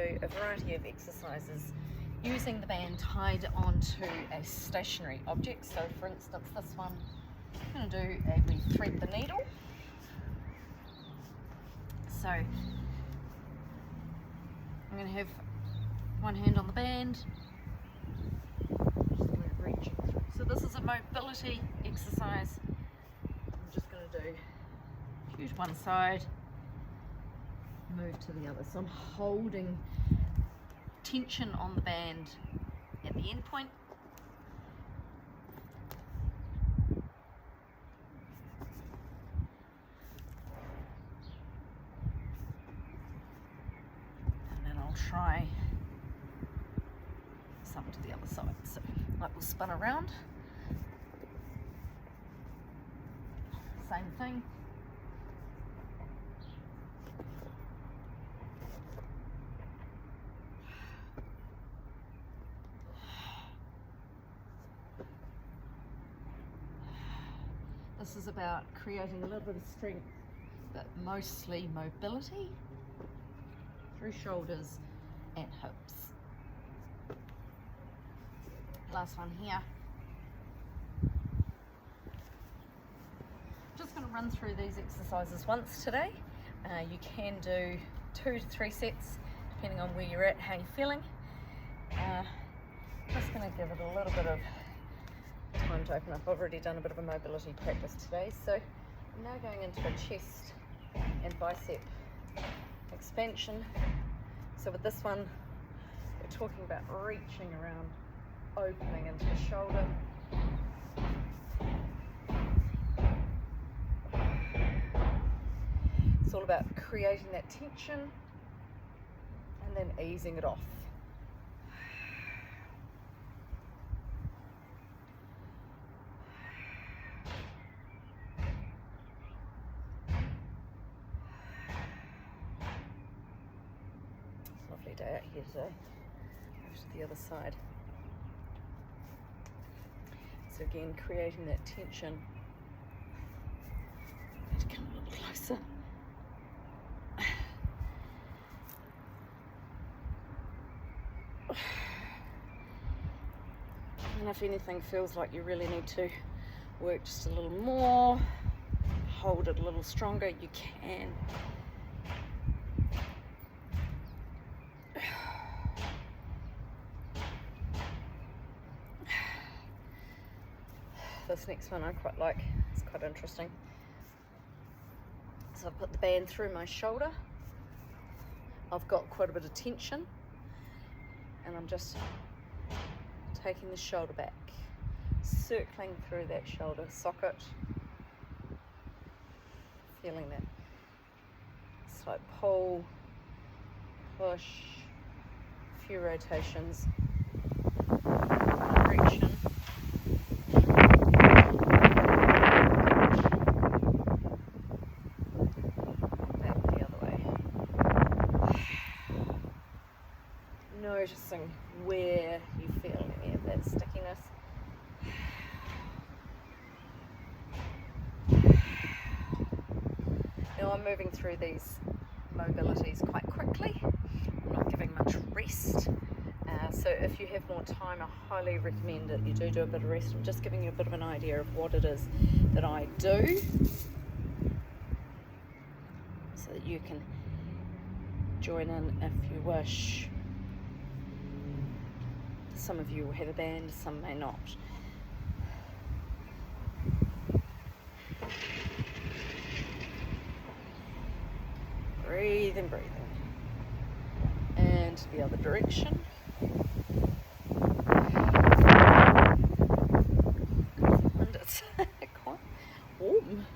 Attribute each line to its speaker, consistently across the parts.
Speaker 1: do a variety of exercises using the band tied onto a stationary object. So for instance, this one, I'm going to do a we thread the needle. So I'm going to have one hand on the band, just going to reach it through. So this is a mobility exercise. I'm just going to do shoot one side, move to the other. So I'm holding tension on the band at the end point. And then I'll try some to the other side. So like we'll spin around. Same thing. This is about creating a little bit of strength, but mostly mobility through shoulders and hips. Last one here. Just going to run through these exercises once today. You can do 2 to 3 sets depending on where you're at, how you're feeling. Just going to give it a little bit of time to open up. I've already done a bit of a mobility practice today, so I'm now going into a chest and bicep expansion. So with this one, we're talking about reaching around, opening into the shoulder. It's all about creating that tension and then easing it off. Lovely day out here today. Over to the other side. So again, creating that tension. I need to come a little closer. And if anything feels like you really need to work just a little more, hold it a little stronger, you can. This next one I quite like, it's quite interesting. So I've put the band through my shoulder. I've got quite a bit of tension and I'm just taking the shoulder back, circling through that shoulder socket, feeling that slight pull, push, a few rotations, reach in. Noticing where you feel any of that stickiness. Now I'm moving through these mobilities quite quickly. I'm not giving much rest. So if you have more time, I highly recommend that you do a bit of rest. I'm just giving you a bit of an idea of what it is that I do, so that you can join in if you wish. Some of you will have a band, some may not. Breathing, breathing. And the other direction. And it's quite warm.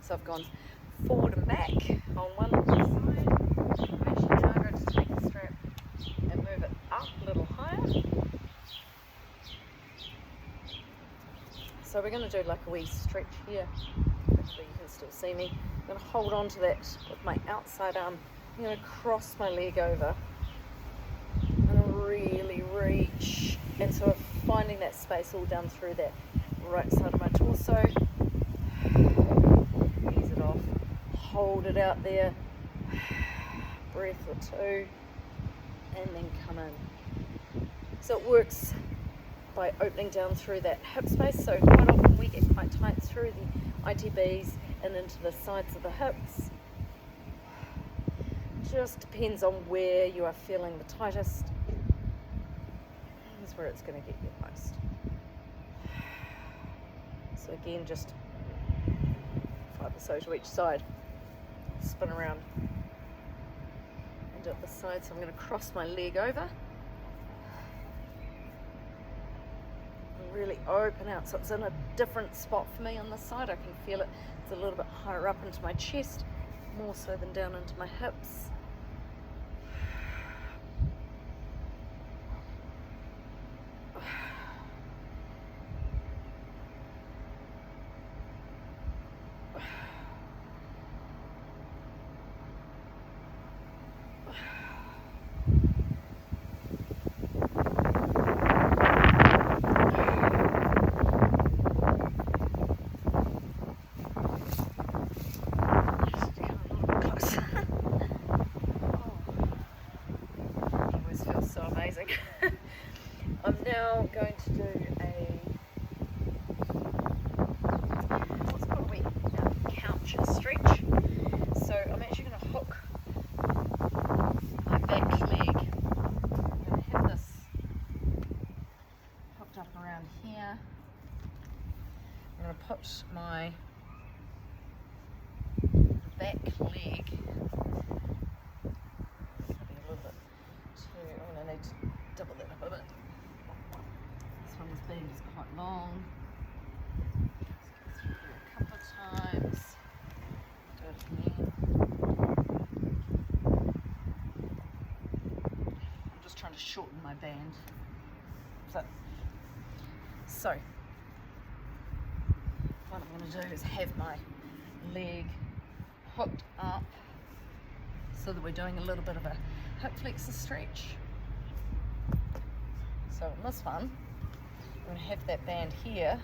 Speaker 1: So I've gone forward and back on one side. I'm actually now going to take the strap and move it up a little higher. So we're going to do like a wee stretch here. Hopefully you can still see me. I'm going to hold on to that with my outside arm. I'm going to cross my leg over. I'm going to really reach. And so if finding that space all down through that right side of my torso. Ease it off, hold it out there, breath or two, and then come in. So it works by opening down through that hip space. So quite often we get quite tight through the ITBs and into the sides of the hips. Just depends on where you are feeling the tightest. Here's where it's going to get you most. So again, just 5 or so to each side. Spin around and do it this side. So I'm going to cross my leg over and really open out. So it's in a different spot for me on this side. I can feel it. It's a little bit higher up into my chest, more so than down into my hips. I'm now going to do what's called a wee couch stretch. So I'm actually going to hook my back leg. I'm going to have this hooked up around here. I'm going to put my back leg, maybe a little bit too, I'm going to need to double that up a bit. This one's been just quite long. Let's go through a couple of times. Do it again. I'm just trying to shorten my band. So what I'm going to do is have my leg hooked up so that we're doing a little bit of a hip flexor stretch. So in this one, I'm going to have that band here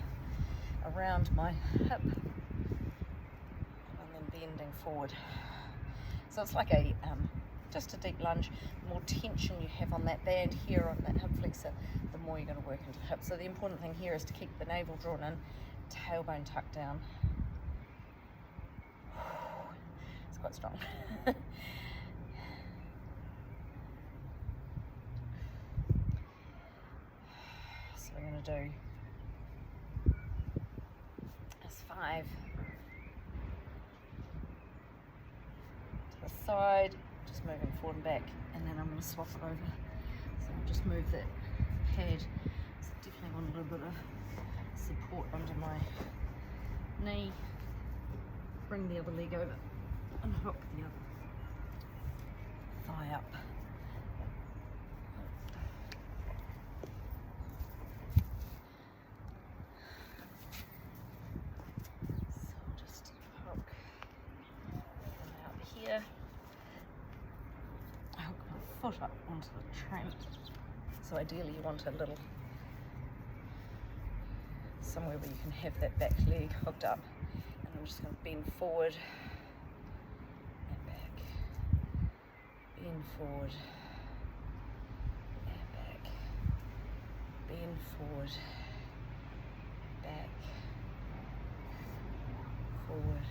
Speaker 1: around my hip and then bending forward. So it's like a just a deep lunge. The more tension you have on that band here on that hip flexor, the more you're going to work into the hip. So the important thing here is to keep the navel drawn in, tailbone tucked down. It's quite strong. So we're going to do this 5 to the side, just moving forward and back, and then I'm going to swap it over. So I'll just move that pad. So definitely want a little bit of support under my knee. Bring the other leg over and hook the other thigh up. So I'll just hook them out here. Hook my foot up onto the tram. So ideally you want a little somewhere where you can have that back leg hooked up. And I'm just going to bend forward and back, bend forward and back, bend forward, back, forward,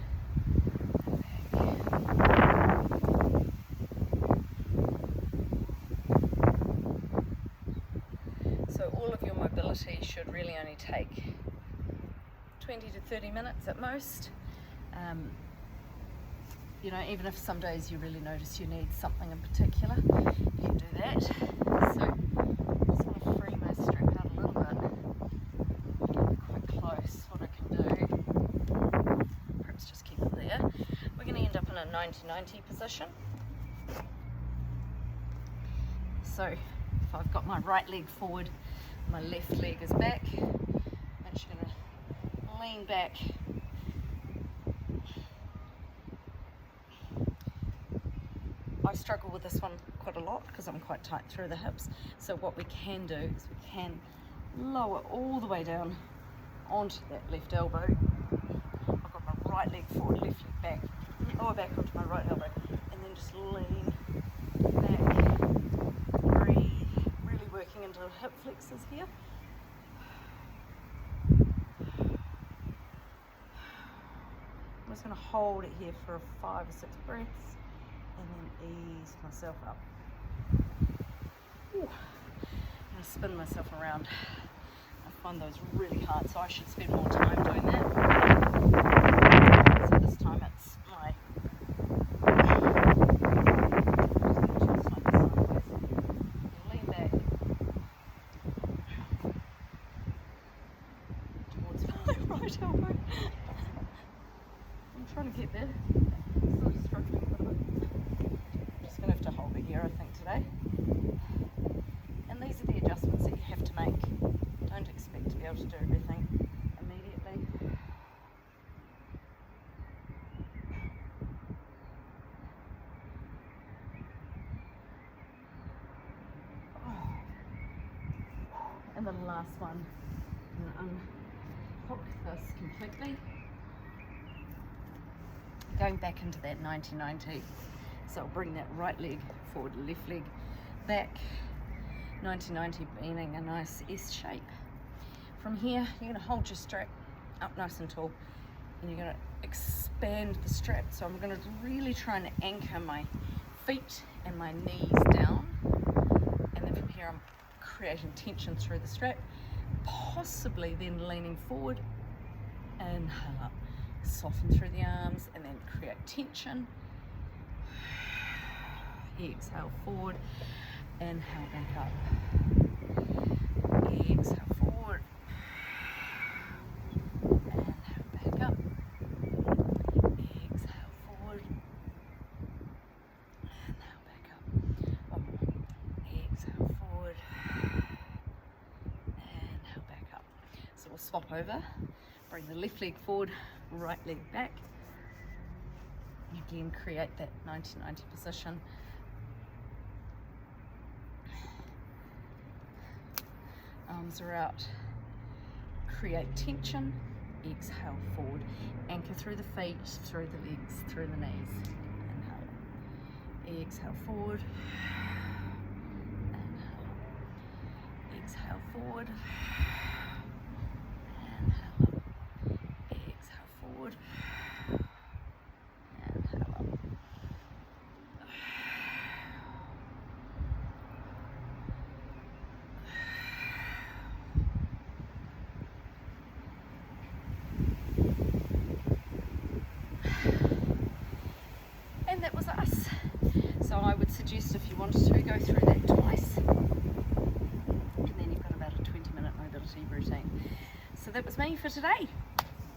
Speaker 1: back. So all of your mobility should really only take 20 to 30 minutes at most. You know, even if some days you really notice you need something in particular, you can do that. So I just want to free my strap out a little bit. Quite close. What I can do, perhaps just keep it there. We're going to end up in a 90-90 position. So if I've got my right leg forward, my left leg is back, I'm just going to lean back. I struggle with this one quite a lot because I'm quite tight through the hips. So what we can do is we can lower all the way down onto that left elbow. I've got my right leg forward, left leg back, lower back onto my right elbow, and then just lean back, breathe, really working into the hip flexors here. I'm just going to hold it here for 5 or 6 breaths and then ease myself up. Ooh. I'm going to spin myself around. I find those really hard, so I should spend more time doing that. So this time it's my lean back towards my right elbow. I'm trying to get there. Still just struggling a little bit. I'm just going to have to hold it here, I think, today. And these are the adjustments that you have to make. Don't expect to be able to do everything immediately. And the last one, I'm going to unhook this completely. Going back into that 90-90. So I'll bring that right leg forward, left leg back. 90-90 being a nice S shape. From here, you're going to hold your strap up nice and tall, and you're going to expand the strap. So I'm going to really try and anchor my feet and my knees down, and then from here I'm creating tension through the strap, possibly then leaning forward, inhale up, soften through the arms, and then create tension. Exhale forward, inhale back up, exhale forward, inhale back up, exhale forward, inhale back up, one more, exhale forward, inhale back up. So we'll swap over, bring the left leg forward, right leg back, again create that 90-90 position. Arms are out, create tension, exhale forward, anchor through the feet, through the legs, through the knees, inhale, exhale forward, inhale, exhale forward, inhale up, exhale forward, inhale up. And that was us. So I would suggest, if you wanted to, go through that twice, and then you've got about a 20-minute mobility routine. So that was me for today.